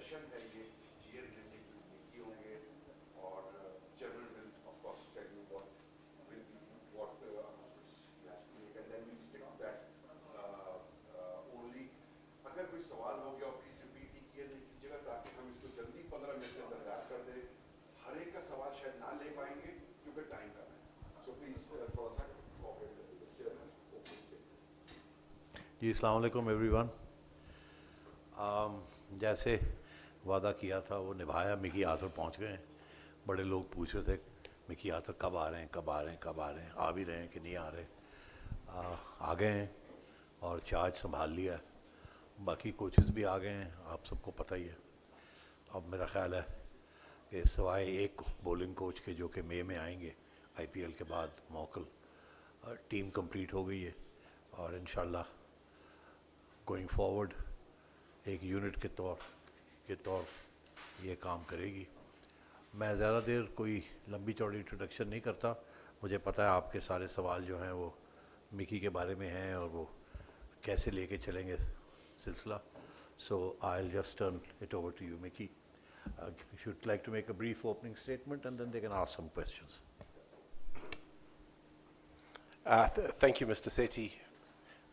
Session है ये related Mickey होंगे और general will of course tell you what will be what announcements he has to make and then we'll stick to that only. अगर कोई सवाल हो गया प्लीज रिपीट कीजिएगा ताकि हम इसको जल्दी 15 मिनट के अंदर रैप कर दें. हर एक का सवाल शायद ना ले पाएंगे क्योंकि टाइम कम है. सो प्लीज थोड़ा सा कोऑपरेट करिए चेयरमैन. जी अस्सलाम वालेकुम एवरीवन. जैसे वादा किया था वो निभाया. मिकी आर्थर पहुंच गए हैं. बड़े लोग पूछ रहे थे मिकी आर्थर कब आ रहे हैं कब आ रहे हैं कब आ रहे हैं. आ भी रहे हैं कि नहीं आ रहे. आ गए हैं और चार्ज संभाल लिया है. बाकी कोचेस भी आ गए हैं. आप सबको पता ही है. अब मेरा ख्याल है कि सिवाय एक बॉलिंग कोच के जो कि मई में आएंगे आईपीएल के बाद मौकल, टीम कंप्लीट हो गई है और इंशाल्लाह गोइंग फॉरवर्ड एक यूनिट के तौर ये काम करेगी. मैं ज़्यादा देर कोई लंबी चौड़ी इंट्रोडक्शन नहीं करता. मुझे पता है आपके सारे सवाल जो हैं वो मिकी के बारे में हैं और वो कैसे लेके चलेंगे सिलसिला. So I will just turn it over to you Mickey. If you'd like to make a brief opening statement and then they can ask some questions. Thank you, Mr. Sethi.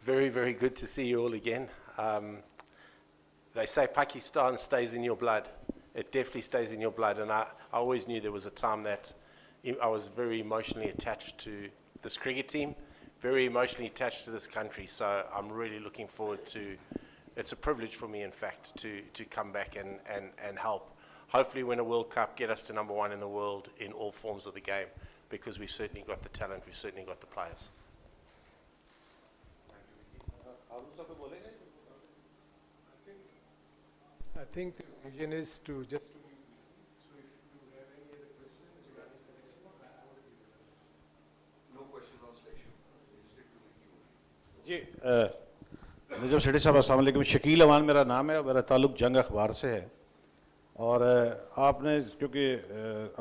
Very, very good to see you all again. They say Pakistan stays in your blood. It definitely stays in your blood. And I always knew there was a time that I was very emotionally attached to this cricket team, very emotionally attached to this country. So I'm really looking forward to, it's a privilege for me, in fact, to come back and help. Hopefully win a World Cup, get us to #1 in the world in all forms of the game, because we've certainly got the talent, we've certainly got the players. I think the vision is to just so if you have any other questions regarding selection, No questions on selection. We'll stick to the जी नजम सेठी साहब अस्सलाम वालेकुम. शकील अवान मेरा नाम है. मेरा ताल्लुक़ जंग अखबार से है. और आपने क्योंकि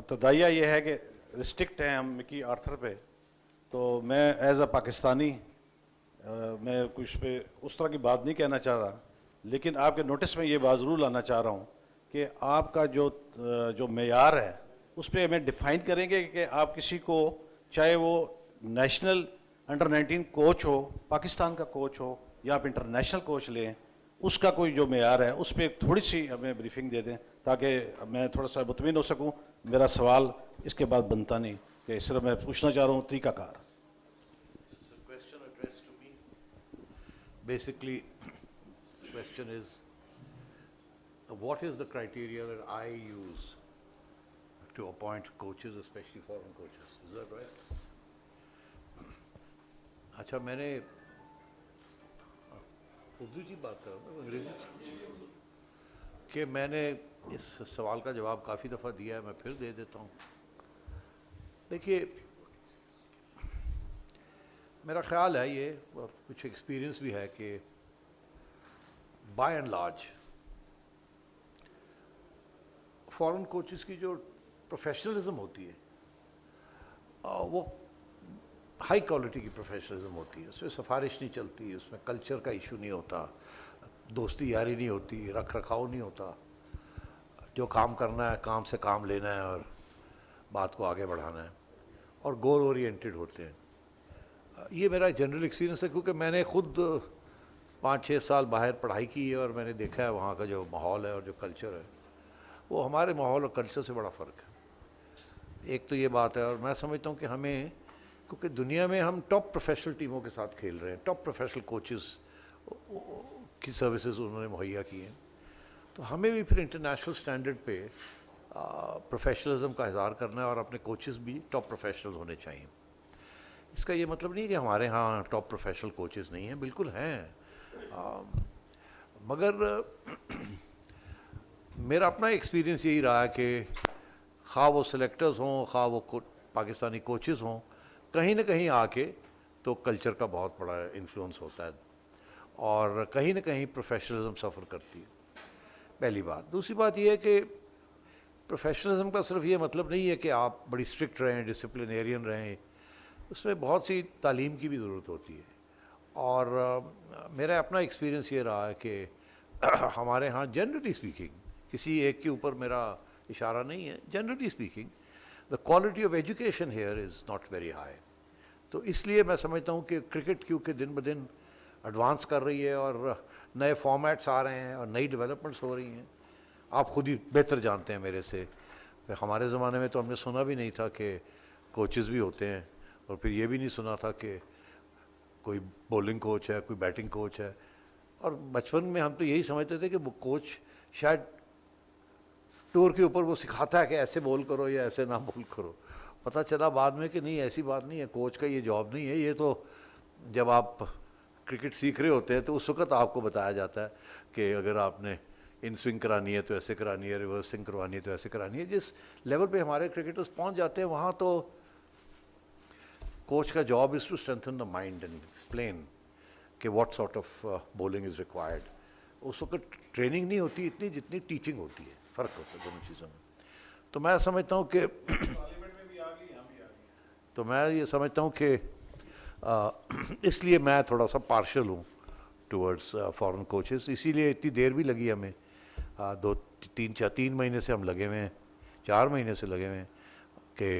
अब्तदाइया ये है कि रिस्ट्रिक्ट हैं हम मिकी आर्थर पे, तो मैं एज अ पाकिस्तानी मैं कुछ पे उस तरह की बात नहीं कहना चाह रहा. लेकिन आपके नोटिस में ये बात ज़रूर लाना चाह रहा हूँ कि आपका जो मेयार है उस पर हमें डिफ़ाइन करेंगे कि आप किसी को, चाहे वो नेशनल अंडर-19 कोच हो, पाकिस्तान का कोच हो, या आप इंटरनेशनल कोच लें, उसका कोई जो मेयार है उस पर थोड़ी सी हमें ब्रीफिंग दे दें ताकि मैं थोड़ा सा मुतमिन हो सकूं. मेरा सवाल इसके बाद बनता नहीं कि सिर्फ मैं पूछना चाह रहा हूँ तरीक़ाकार. Basically, the question is, what is the criteria that I use to appoint coaches, especially foreign coaches? Is that right? अच्छा, मैंने उर्दू की बात कर रहा हूँ, अंग्रेजी कि मैंने इस सवाल का जवाब काफ़ी दफ़ा दिया है. मैं फिर दे देता हूँ. देखिए, मेरा ख्याल है ये, और कुछ एक्सपीरियंस भी है कि by and large foreign coaches की जो प्रोफेशनलिज्म होती है वो हाई क्वालिटी की प्रोफेशनलिज्म होती है. उसमें सिफारिश नहीं चलती, उसमें कल्चर का इशू नहीं होता, दोस्ती यारी नहीं होती, रख रखाव नहीं होता. जो काम करना है काम से काम लेना है और बात को आगे बढ़ाना है और गोल ओरिएंटेड होते हैं. ये मेरा जनरल एक्सपीरियंस है क्योंकि मैंने खुद 5-6 साल बाहर पढ़ाई की है और मैंने देखा है वहाँ का जो माहौल है और जो कल्चर है वो हमारे माहौल और कल्चर से बड़ा फ़र्क है. एक तो ये बात है. और मैं समझता हूँ कि हमें, क्योंकि दुनिया में हम टॉप प्रोफेशनल टीमों के साथ खेल रहे हैं, टॉप प्रोफेशनल कोचेस की सर्विसेज उन्होंने मुहैया की हैं, तो हमें भी फिर इंटरनेशनल स्टैंडर्ड पे प्रोफेशनलिज्म का इज़हार करना है और अपने कोचेस भी टॉप प्रोफेशनल्स होने चाहिए. इसका ये मतलब नहीं कि हमारे यहाँ टॉप प्रोफेशनल कोचेस नहीं हैं, बिल्कुल हैं. मगर मेरा अपना एक्सपीरियंस यही रहा है कि खा वो सेलेक्टर्स हों, खा वो पाकिस्तानी कोचेस हों, कहीं ना कहीं आके तो कल्चर का बहुत बड़ा इन्फ्लुएंस होता है और कहीं ना कहीं प्रोफेशनलिज्म सफ़र करती है. पहली बात. दूसरी बात यह है कि प्रोफेशनलिज्म का सिर्फ ये मतलब नहीं है कि आप बड़ी स्ट्रिक्ट रहें, डिसिप्लिनेरियन रहें. उसमें बहुत सी तालीम की भी ज़रूरत होती है. और मेरा अपना एक्सपीरियंस ये रहा है कि हमारे यहाँ जनरली स्पीकिंग, किसी एक के ऊपर मेरा इशारा नहीं है. Generally speaking the quality of education here is not very high. तो इसलिए मैं समझता हूँ कि क्रिकेट क्योंकि दिन ब दिन एडवांस कर रही है और नए फॉर्मेट्स आ रहे हैं और नई डेवलपमेंट्स हो रही हैं. आप खुद ही बेहतर जानते हैं मेरे से. हमारे ज़माने में तो हमने सुना भी नहीं था कि कोचेज़ भी होते हैं, और फिर ये भी नहीं सुना था कि कोई बॉलिंग कोच है, कोई बैटिंग कोच है. और बचपन में हम तो यही समझते थे कि वो कोच शायद टूर के ऊपर वो सिखाता है कि ऐसे बॉल करो या ऐसे ना बॉल करो. पता चला बाद में कि नहीं, ऐसी बात नहीं है. कोच का ये जॉब नहीं है. ये तो जब आप क्रिकेट सीख रहे होते हैं तो उस वक्त आपको बताया जाता है कि अगर आपने इन स्विंग करानी है तो ऐसे करानी है, रिवर्स स्विंग करवानी है तो ऐसे करानी है. जिस लेवल पे हमारे क्रिकेटर्स पहुंच जाते हैं वहाँ तो कोच का job is to strengthen the mind and explain कि what sort of bowling is required. उस वक्त ट्रेनिंग नहीं होती इतनी जितनी टीचिंग होती है. फ़र्क होता है दोनों चीज़ों में. तो मैं समझता हूँ कि तो मैं ये समझता हूँ कि इसलिए मैं थोड़ा सा पार्शल हूँ टूवर्ड्स फॉरेन कोचेस. इसीलिए इतनी देर भी लगी हमें. 3 महीने से हम लगे हुए हैं, 4 महीने से लगे हुए हैं कि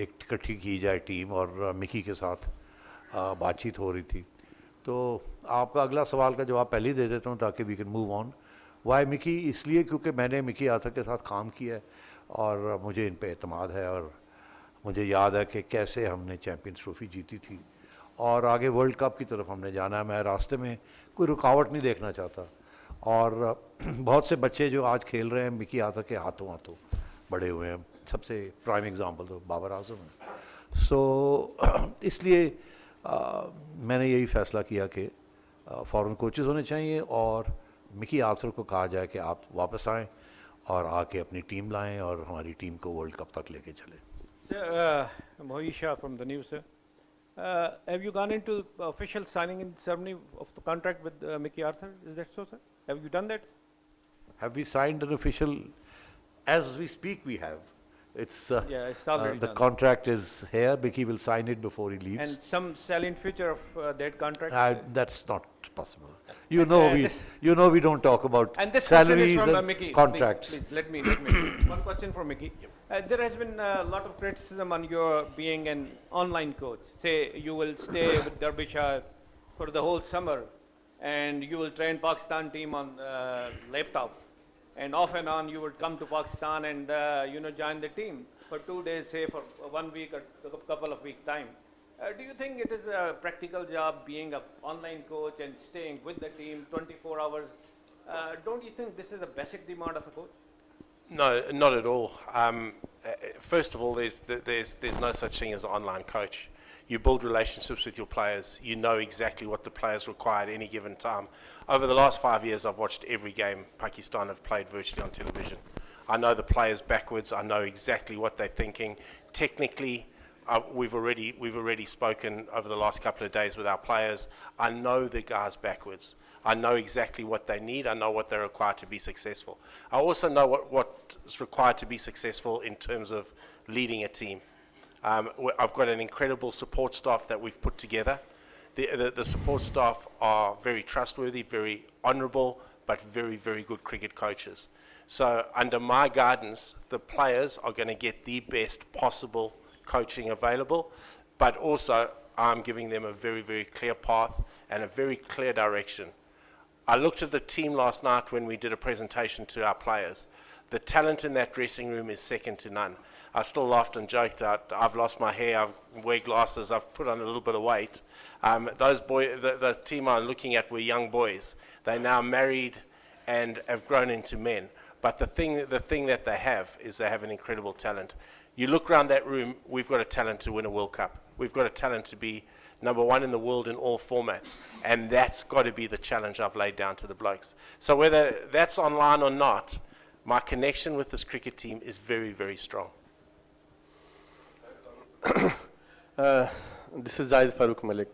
एक इकट्ठी की जाए टीम, और मिकी के साथ बातचीत हो रही थी. तो आपका अगला सवाल का जवाब पहले ही दे देता हूँ ताकि we can move on. Why Mickey? इसलिए क्योंकि मैंने मिकी आर्थर के साथ काम किया है और मुझे इन पे एतमाद है. और मुझे याद है कि कैसे हमने चैम्पियंस ट्रॉफी जीती थी और आगे वर्ल्ड कप की तरफ हमने जाना है. मैं रास्ते में कोई रुकावट नहीं देखना चाहता. और बहुत से बच्चे जो आज खेल रहे हैं मिकी आर्थर के हाथों हाथों बड़े हुए हैं. सबसे प्राइम एग्जांपल तो बाबर आजम है. सो इसलिए मैंने यही फ़ैसला किया कि फ़ॉरेन कोचेज़ होने चाहिए और मिकी आर्थर को कहा जाए कि आप वापस आएँ और आके अपनी टीम लाएँ और हमारी टीम को वर्ल्ड कप तक लेके चलें. Sir, Mohisha from the news, sir. Have you gone into official signing in ceremony of the contract with Mickey Arthur? Is that so, sir? Have you done that? Have we signed an official? As we speak, we have. It's Yeah, it's already the done. contract is here. Mickey will sign it before he leaves. And some salient feature of that contract? That's not possible. You know we don't talk about And this question salaries is from and Mickey. contracts. Please, let me. One question for Mickey. There has been a lot of criticism on your being an online coach. Say you will stay with Derbyshire for the whole summer and you will train Pakistan team on laptop. And off and on you would come to Pakistan and join the team for 2 days, say for 1 week or a couple of weeks time. Do you think it is a practical job being an online coach and staying with the team 24 hours? Don't you think this is a basic demand of a coach? No, not at all. First of all, there's no such thing as an online coach. You build relationships with your players. You know exactly what the players require at any given time. Over the last 5 years, I've watched every game Pakistan have played virtually on television. I know the players backwards. I know exactly what they're thinking. Technically, we've already spoken over the last couple of days with our players. I know the guys backwards. I know exactly what they need. I know what they're required to be successful. I also know what's required to be successful in terms of leading a team. I've got an incredible support staff that we've put together. The support staff are very trustworthy, very honourable, but very, very good cricket coaches. So under my guidance, the players are going to get the best possible coaching available, but also I'm giving them a very, very clear path and a very clear direction. I looked at the team last night when we did a presentation to our players. The talent in that dressing room is second to none. I still laughed and joked. I've lost my hair, I wear glasses, I've put on a little bit of weight. The team I'm looking at were young boys. They're now married and have grown into men. But the thing that they have is they have an incredible talent. You look around that room, we've got a talent to win a World Cup. We've got a talent to be #1 in the world in all formats. And that's got to be the challenge I've laid down to the blokes. So whether that's online or not, my connection with this cricket team is very, very strong. This is Zahid Farooq Malik.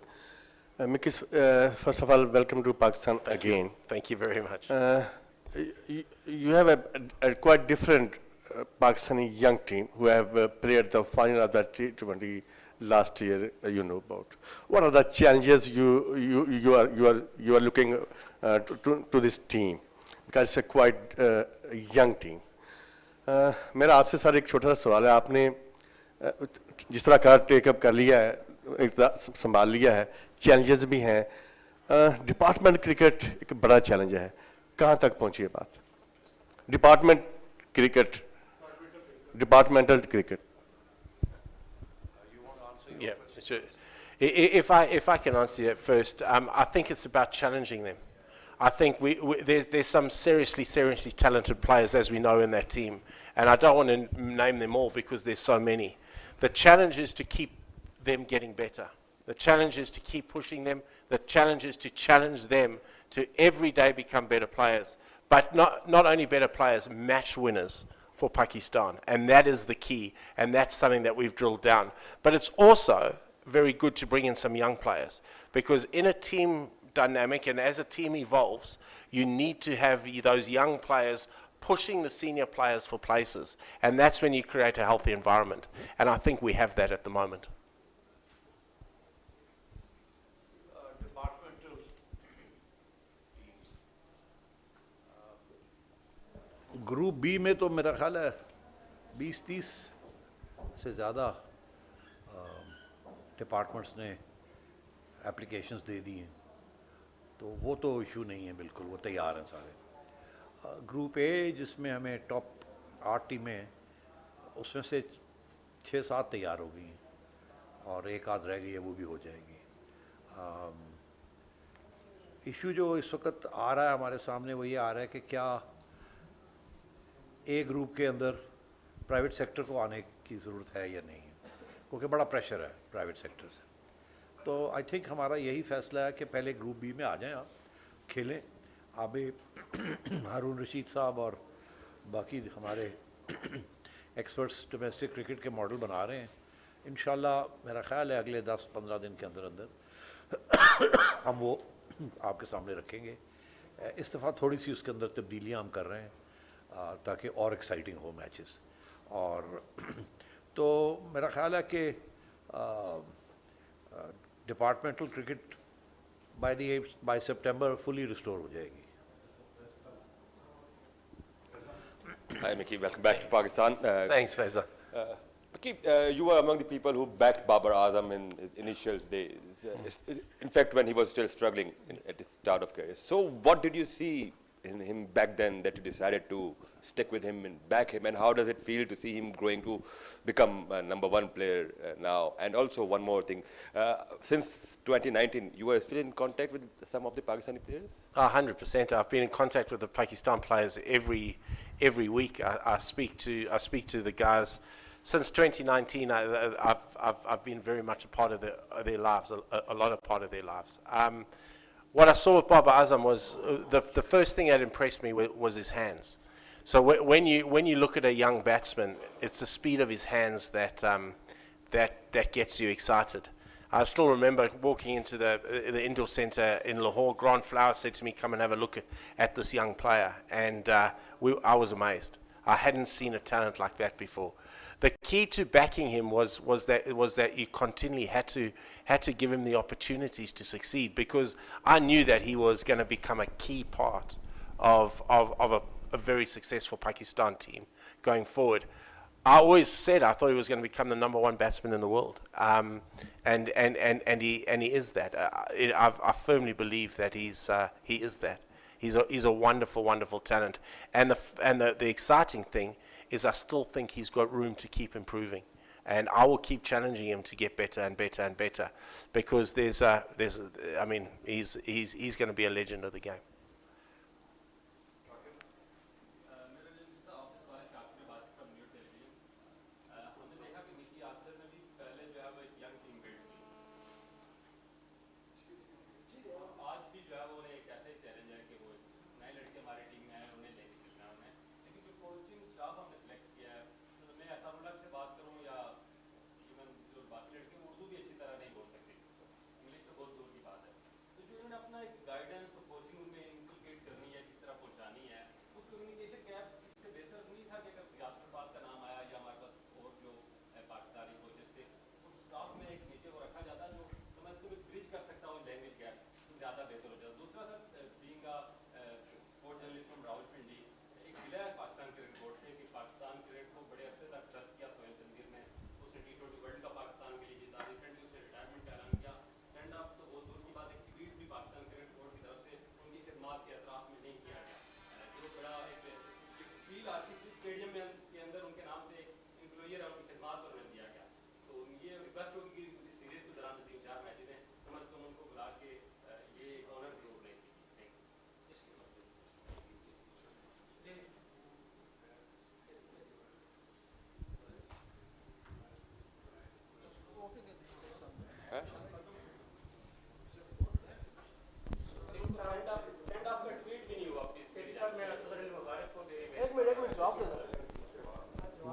Mickey, first of all, welcome to Pakistan again. Thank you very much. You have a quite different Pakistani young team who have played the final of the T20 last year. You know about. What are the challenges you are looking to this team? because it's a quite young team. मेरा आपसे sir एक छोटा सा सवाल है. आपने जिस तरह कार टेकअप कर लिया है, एक संभाल लिया है, चैलेंजेस भी हैं. डिपार्टमेंट क्रिकेट एक बड़ा चैलेंज है. कहाँ तक पहुँची है बात? Departmental cricket. Yeah, sure. If I can answer that first, I think it's about challenging them. I think there's some seriously talented players, as we know, in that team, and I don't want to name them all because there's so many. The challenge is to keep them getting better. The challenge is to keep pushing them. The challenge is to challenge them to every day become better players, but not only better players, match winners for Pakistan, and that is the key, and that's something that we've drilled down. But it's also very good to bring in some young players, because in a team dynamic and as a team evolves, you need to have those young players pushing the senior players for places, and that's when you create a healthy environment, and I think we have that at the moment. Group B में तो मेरा ख्याल है 20-30 से ज़्यादा departments ने applications दे दी हैं, तो वो तो इशू नहीं है, बिल्कुल वो तैयार हैं सारे. ग्रुप ए जिसमें हमें टॉप 8 टीमें, उसमें से 6-7 तैयार हो गई हैं और एक आध रह गई है, वो भी हो जाएगी. इशू जो इस वक्त आ रहा है हमारे सामने वो ये आ रहा है कि क्या ए ग्रुप के अंदर प्राइवेट सेक्टर को आने की ज़रूरत है या नहीं, क्योंकि बड़ा प्रेशर है प्राइवेट सेक्टर से. तो आई थिंक हमारा यही फैसला है कि पहले ग्रुप बी में आ जाएं, आप खेलें. अभी हारून रशीद साहब और बाकी हमारे एक्सपर्ट्स डोमेस्टिक क्रिकेट के मॉडल बना रहे हैं. इंशाल्लाह मेरा ख्याल है अगले 10-15 दिन के अंदर हम वो आपके सामने रखेंगे. इस दफ़ा थोड़ी सी उसके अंदर तब्दीलियाँ हम कर रहे हैं ताकि और एक्साइटिंग हो मैचेस. और तो मेरा ख्याल है कि डिपार्टमेंटल क्रिकेट बाय सितंबर फुली रिस्टोर हो जाएगी. Hi Mickey, welcome back to Pakistan. Thanks, Faisal. Mickey, you were among the people who backed Babar Azam in his initial days. In fact, when he was still struggling at the start of career. So, what did you see in him back then that you decided to stick with him and back him, and how does it feel to see him growing to become #1 player now? And also one more thing, since 2019 you were still in contact with some of the Pakistani players? 100%. I've been in contact with the Pakistan players every week. I speak to the guys since 2019. I've been very much a part of their lives, a lot of part of their lives. What I saw with Babar Azam was the first thing that impressed me was his hands. So when you look at a young batsman, it's the speed of his hands that gets you excited. I still remember walking into the indoor centre in Lahore. Grant Flower said to me, "Come and have a look at this young player," and I was amazed. I hadn't seen a talent like that before. The key to backing him was that you continually had to give him the opportunities to succeed, because I knew that he was going to become a key part of a very successful Pakistan team going forward. I always said I thought he was going to become the #1 batsman in the world, and he is that. I firmly believe that he is that. He's a wonderful talent, and the exciting thing is I still think he's got room to keep improving, and I will keep challenging him to get better and better and better, because I mean he's going to be a legend of the game.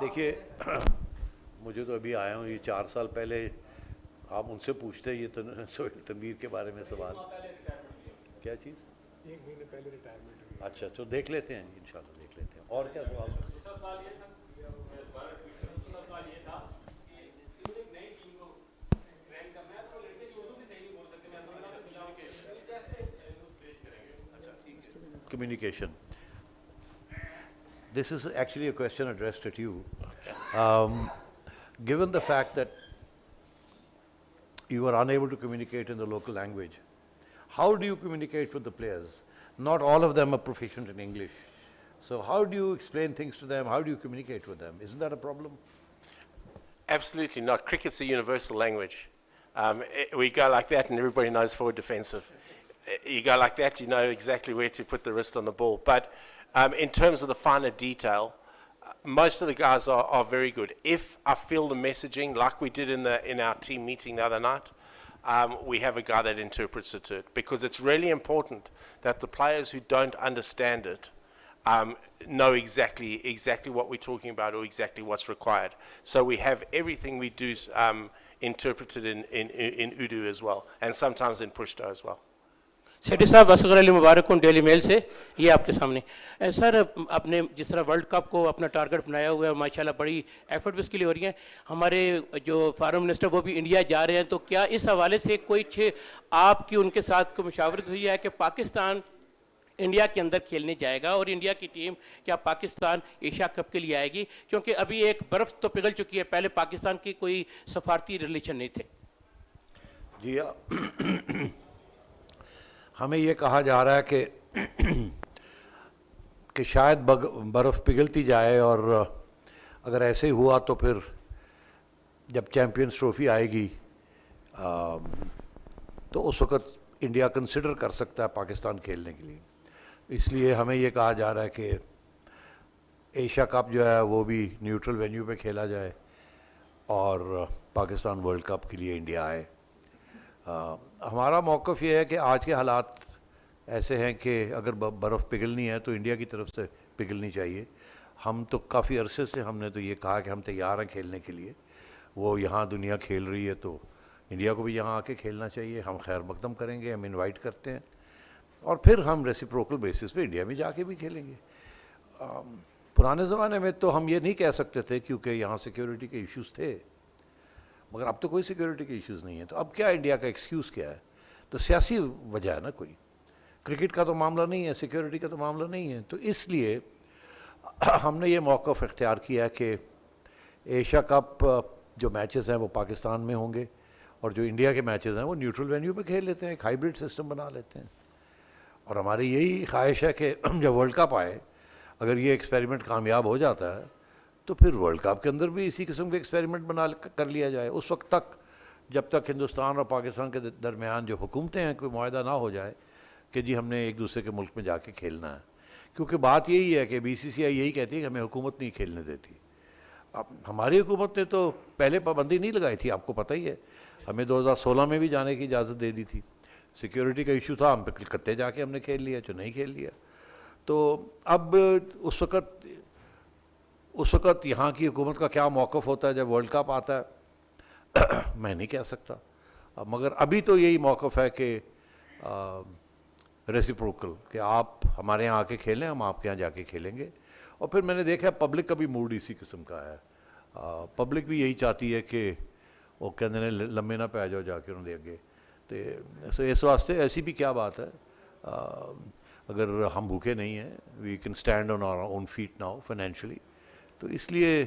देखिए मुझे तो अभी आया हूँ, ये 4 साल पहले आप उनसे पूछते ये सोहेल तनवीर के बारे में सवाल, क्या चीज़? 1 महीने पहले रिटायरमेंट हुई। अच्छा, तो देख लेते हैं इंशाल्लाह, देख लेते हैं। और क्या सवाल? Communication. This is actually a question addressed at you. Given the fact that you are unable to communicate in the local language, how do you communicate with the players? Not all of them are proficient in English. So how do you explain things to them? How do you communicate with them? Isn't that a problem? Absolutely not. Cricket's a universal language. We go like that and everybody knows forward defensive. You go like that, you know exactly where to put the wrist on the ball. But in terms of the finer detail, most of the guys are very good. If I feel the messaging, like we did in our team meeting the other night, we have a guy that interprets it to it, because it's really important that the players who don't understand it know exactly what we're talking about or exactly what's required. So we have everything we do interpreted in Urdu as well, and sometimes in Pushto as well. सेठी साहब, असगर अली मुबारक हूँ daily mail से, ये आपके सामने। Sir, आपने जिस तरह world cup को अपना टारगेट बनाया हुआ है, माशाल्लाह बड़ी एफर्ट भी इसके लिए हो रही है। हमारे जो फॉरेन मिनिस्टर वो भी इंडिया जा रहे हैं, तो क्या इस हवाले से कोई आपकी उनके साथ कोई मुशावरत हुई है कि पाकिस्तान इंडिया के अंदर खेलने जाएगा और इंडिया की टीम क्या पाकिस्तान एशिया कप के लिए आएगी? क्योंकि अभी एक बर्फ़ तो पिघल चुकी है, पहले पाकिस्तान की कोई सफारती रिलेशन नहीं थे। जी, हमें ये कहा जा रहा है कि शायद बर्फ़ पिघलती जाए, और अगर ऐसे ही हुआ तो फिर जब चैम्पियंस ट्रॉफी आएगी तो उस वक़्त इंडिया कंसिडर कर सकता है पाकिस्तान खेलने के लिए। इसलिए हमें ये कहा जा रहा है कि एशिया कप जो है वो भी न्यूट्रल वेन्यू पे खेला जाए और पाकिस्तान वर्ल्ड कप के लिए इंडिया आए। हमारा मौक़िफ़ ये है कि आज के हालात ऐसे हैं कि अगर बर्फ़ पिघलनी है तो इंडिया की तरफ से पिघलनी चाहिए। हम तो काफ़ी अरसे से हमने तो ये कहा कि हम तैयार हैं खेलने के लिए। वो यहाँ दुनिया खेल रही है तो इंडिया को भी यहाँ आके खेलना चाहिए। हम खैर मकदम करेंगे, हम इनवाइट करते हैं, और फिर हम रेसिप्रोकल बेसिस पे इंडिया में जाके भी खेलेंगे। पुराने ज़माने में तो हम ये नहीं कह सकते थे क्योंकि यहाँ सिक्योरिटी के इश्यूज़ थे, मगर अब तो कोई सिक्योरिटी के इश्यूज़ नहीं है, तो अब क्या इंडिया का एक्सक्यूज़ क्या है? तो सियासी वजह है ना, कोई क्रिकेट का तो मामला नहीं है, सिक्योरिटी का तो मामला नहीं है। तो इसलिए हमने ये मौक़िफ़ इख्तियार किया है कि एशिया कप जो मैचेस हैं वो पाकिस्तान में होंगे और जो इंडिया के मैचेस हैं वो न्यूट्रल वेन्यू पे खेल लेते हैं, एक हाइब्रिड सिस्टम बना लेते हैं। और हमारी यही ख्वाहिश है कि जब वर्ल्ड कप आए, अगर ये एक्सपेरिमेंट कामयाब हो जाता है तो फिर वर्ल्ड कप के अंदर भी इसी किस्म के एक्सपेरिमेंट कर लिया जाए। उस वक्त तक, जब तक हिंदुस्तान और पाकिस्तान के दरमियान जो हुकूमतें हैं कोई मुआहदा ना हो जाए कि जी हमने एक दूसरे के मुल्क में जाके खेलना है। क्योंकि बात यही है कि BCCI यही कहती है कि हमें हुकूमत नहीं खेलने देती। अब हमारी हुकूमत ने तो पहले पाबंदी नहीं लगाई थी, आपको पता ही है, हमें 2016 में भी जाने की इजाज़त दे दी थी। सिक्योरिटी का इशू था, हम पे कलकत्ते जाके हमने खेल लिया, जो नहीं खेल लिया। तो अब उस वक़्त यहाँ की हुकूमत का क्या मौक़िफ़ होता है जब वर्ल्ड कप आता है मैं नहीं कह सकता, मगर अभी तो यही मौक़िफ़ है कि रेसिप्रोकल, कि आप हमारे यहाँ आके खेलें, हम आपके यहाँ जाके खेलेंगे। और फिर मैंने देखा पब्लिक का भी मूड इसी किस्म का है। पब्लिक भी यही चाहती है कि वो कहते हैं लम्बे ना पै जाओ जाके उन्होंने अगे। तो इस वास्ते ऐसी भी क्या बात है, अगर हम भूखे नहीं हैं, we can stand on our own feet now financially, तो इसलिए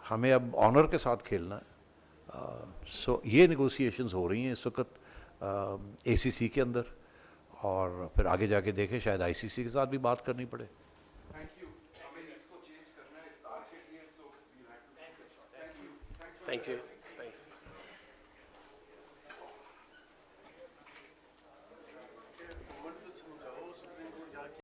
हमें अब ऑनर के साथ खेलना है। सो ये नेगोशिएशंस हो रही हैं इस वक्त ACC के अंदर, और फिर आगे जाके देखें शायद ICC के साथ भी बात करनी पड़े। Thank you.